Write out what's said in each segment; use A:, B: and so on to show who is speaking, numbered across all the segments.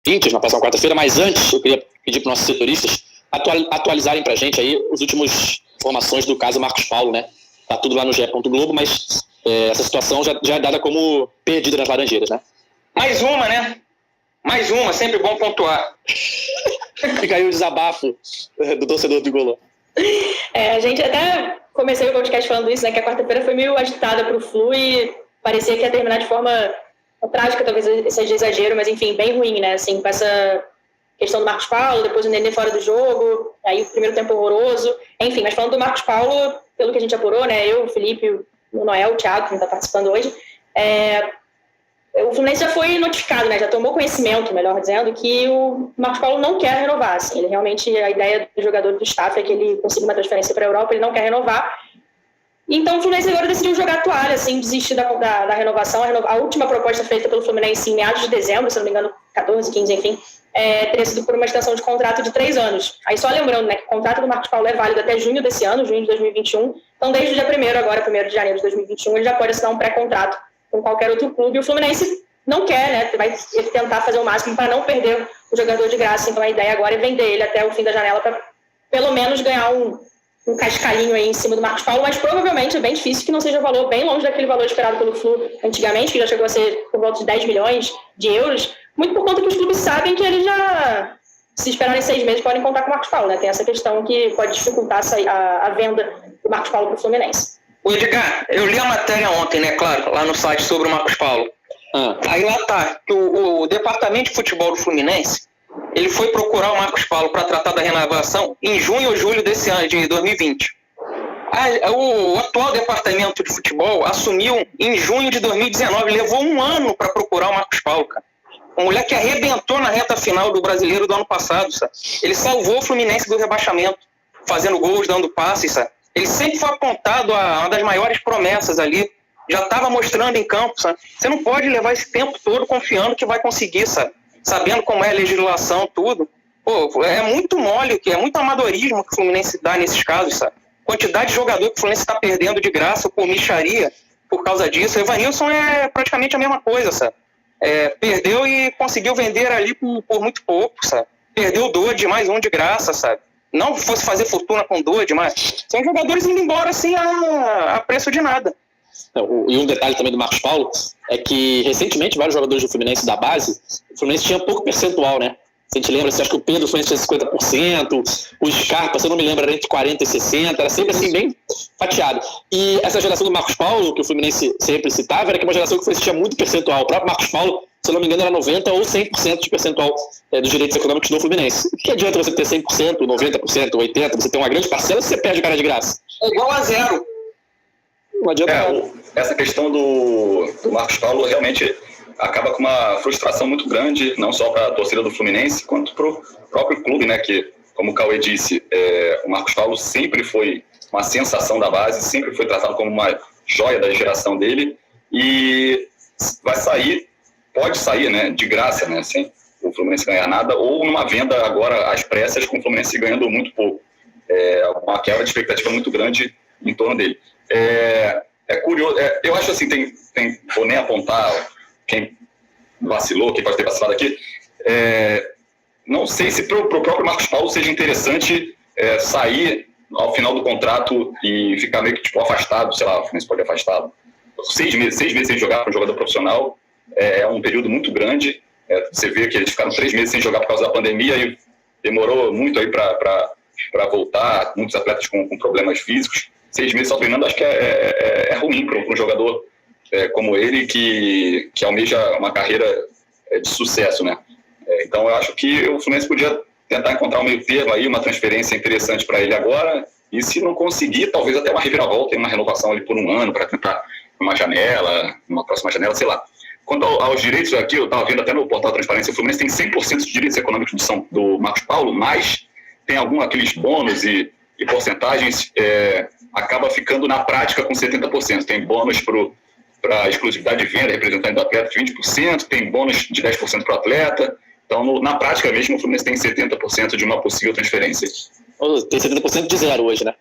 A: 20 na próxima quarta-feira, mas antes eu queria pedir para os nossos setoristas atualizarem para a gente aí as últimas informações do caso Marcos Paulo, né? Tá tudo lá no GE. Globo, mas essa situação já é dada como perdida nas Laranjeiras, né?
B: Mais uma, né? Mais uma, sempre bom pontuar.
A: Fica aí o desabafo do torcedor do Golô.
C: A gente até comecei o podcast falando isso, né? Que a quarta-feira foi meio agitada pro Flu e parecia que ia terminar de forma trágica, talvez seja exagero, mas enfim, bem ruim, né? Assim, com essa questão do Marcos Paulo, depois o Nenê fora do jogo, aí o primeiro tempo horroroso. Enfim, mas falando do Marcos Paulo, pelo que a gente apurou, né? Eu, o Felipe, o Noel, o Thiago, que não está participando hoje, o Fluminense já foi notificado, né? Já tomou conhecimento, melhor dizendo, que o Marcos Paulo não quer renovar. Assim, ele realmente, a ideia do jogador do staff é que ele consiga uma transferência para a Europa, ele não quer renovar. Então o Fluminense agora decidiu jogar a toalha, assim, desistir da renovação. A última proposta feita pelo Fluminense em meados de dezembro, se não me engano, 14, 15, enfim, teria sido por uma extensão de contrato de 3 anos. Aí só lembrando, né, que o contrato do Marcos Paulo é válido até junho desse ano, junho de 2021. Então desde o dia 1º, agora 1º de janeiro de 2021, ele já pode assinar um pré-contrato com qualquer outro clube. O Fluminense não quer, né, vai tentar fazer o máximo para não perder o jogador de graça. Então a ideia agora é vender ele até o fim da janela para pelo menos ganhar um cascalhinho aí em cima do Marcos Paulo, mas provavelmente é bem difícil que não seja um valor bem longe daquele valor esperado pelo Flu antigamente, que já chegou a ser por volta de 10 milhões de euros, muito por conta que os clubes sabem que eles já, se esperarem 6 meses, podem contar com o Marcos Paulo, né? Tem essa questão que pode dificultar a venda do Marcos Paulo para o Fluminense.
B: Ô Edgar, eu li a matéria ontem, né, claro, lá no site sobre o Marcos Paulo. Aí lá tá, que o departamento de futebol do Fluminense, ele foi procurar o Marcos Paulo para tratar da renovação em junho ou julho desse ano, de 2020. O atual departamento de futebol assumiu em junho de 2019, levou 1 ano para procurar o Marcos Paulo, cara. Uma mulher que arrebentou na reta final do Brasileiro do ano passado, sabe? Ele salvou o Fluminense do rebaixamento, fazendo gols, dando passes, sabe? Ele sempre foi apontado a uma das maiores promessas ali, já estava mostrando em campo, sabe? Você não pode levar esse tempo todo confiando que vai conseguir, sabe? Sabendo como é a legislação, tudo. Pô, é muito mole, é muito amadorismo que o Fluminense dá nesses casos, sabe? Quantidade de jogador que o Fluminense está perdendo de graça por micharia por causa disso. O Evanilson é praticamente a mesma coisa, sabe? Perdeu e conseguiu vender ali por muito pouco, sabe? Perdeu o Dodge, mais um de graça, sabe? Não fosse fazer fortuna com o Dodge, mas são jogadores indo embora assim a preço de nada.
A: E um detalhe também do Marcos Paulo é que recentemente vários jogadores do Fluminense da base, o Fluminense tinha pouco percentual, né? Se a gente lembra, acho que o Pedro Fluminense tinha 50%, o Scarpa, se eu não me lembro, era entre 40% e 60%, era sempre assim, bem fatiado. E essa geração do Marcos Paulo, que o Fluminense sempre citava, era que uma geração que o Fluminense tinha muito percentual. O próprio Marcos Paulo, se eu não me engano, era 90% ou 100% de percentual dos direitos econômicos do Fluminense. O que adianta você ter 100%, 90%, 80%, você ter uma grande parcela, você perde o cara de graça.
B: É igual a zero.
A: Não adianta.
D: Essa questão do Marcos Paulo realmente acaba com uma frustração muito grande, não só para a torcida do Fluminense, quanto para o próprio clube, né? Que, como o Cauê disse, o Marcos Paulo sempre foi uma sensação da base, sempre foi tratado como uma joia da geração dele e vai sair, pode sair, né? De graça, né? Sem o Fluminense ganhar nada, ou numa venda agora às pressas, com o Fluminense ganhando muito pouco. Uma quebra de expectativa muito grande em torno dele. É curioso, eu acho assim, vou nem apontar quem vacilou, quem pode ter vacilado aqui, não sei se para o próprio Marcos Paulo seja interessante sair ao final do contrato e ficar meio que tipo, afastado, sei lá, o Fluminense pode afastado. 6 meses sem jogar para um jogador profissional é um período muito grande. Você vê que eles ficaram 3 meses sem jogar por causa da pandemia e demorou muito aí para voltar, muitos atletas com problemas físicos. 6 meses só treinando, acho que é ruim para um jogador como ele, que almeja uma carreira de sucesso, né? Então, eu acho que o Fluminense podia tentar encontrar um meio termo aí, uma transferência interessante para ele agora, e se não conseguir, talvez até uma reviravolta, uma renovação ali por 1 ano, para tentar uma janela, uma próxima janela, sei lá. Quanto aos direitos aqui, eu estava vendo até no portal Transparência, o Fluminense tem 100% de direitos econômicos do Marcos Paulo, mas tem aqueles bônus e porcentagens, acaba ficando na prática com 70%. Tem bônus para exclusividade de venda, representante do atleta de 20%, tem bônus de 10% para o atleta. Então, na prática mesmo, o Fluminense tem 70% de uma possível transferência.
A: Tem 70% de zero hoje, né?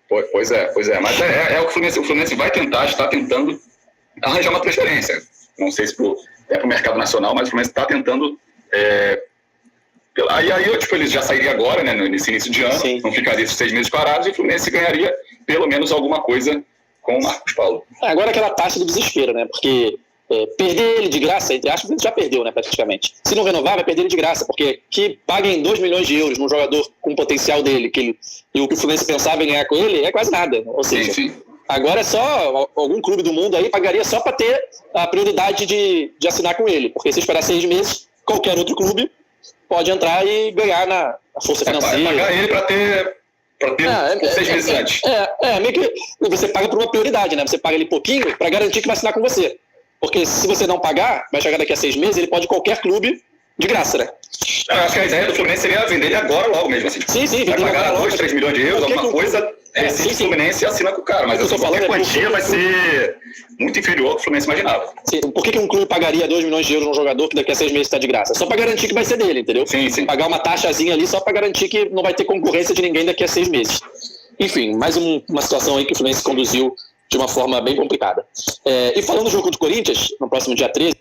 D: Pois é. Mas o que o Fluminense vai tentar, está tentando arranjar uma transferência. Não sei se para o mercado nacional, mas o Fluminense está tentando Aí tipo, ele já sairia agora, né, nesse início de ano, Sim. Não ficaria esses 6 meses parados, e o Fluminense ganharia pelo menos alguma coisa com o Marcos Paulo.
A: Agora aquela taxa do desespero, né? Porque perder ele de graça, entre aspas, ele já perdeu, né, praticamente. Se não renovar, vai perder ele de graça, porque que paguem 2 milhões de euros num jogador com o potencial dele, e o que o Fluminense pensava em ganhar com ele, é quase nada. Ou seja, sim. Agora é só algum clube do mundo aí pagaria só para ter a prioridade de assinar com ele, porque se esperar 6 meses, qualquer outro clube pode entrar e ganhar na força financeira.
D: Pagar ele para ter 6 meses antes.
A: Meio que você paga por uma prioridade, né? Você paga ele pouquinho para garantir que vai assinar com você. Porque se você não pagar, vai chegar daqui a 6 meses, ele pode ir qualquer clube de graça, né?
D: Eu acho que a ideia do Fluminense seria vender ele agora logo mesmo. Assim.
A: Sim.
D: Vai pagar 2, 3 milhões de euros, alguma coisa, rescinde o Fluminense e assina com o cara. Mas qualquer quantia vai ser muito inferior ao que o Fluminense imaginava.
A: Sim. Por que um clube pagaria 2 milhões de euros num jogador que daqui a 6 meses está de graça? Só para garantir que vai ser dele, entendeu?
D: Sim.
A: Pagar uma taxazinha ali só para garantir que não vai ter concorrência de ninguém daqui a 6 meses. Enfim, mais uma situação aí que o Fluminense conduziu de uma forma bem complicada. E falando do jogo contra o Corinthians, no próximo dia 13,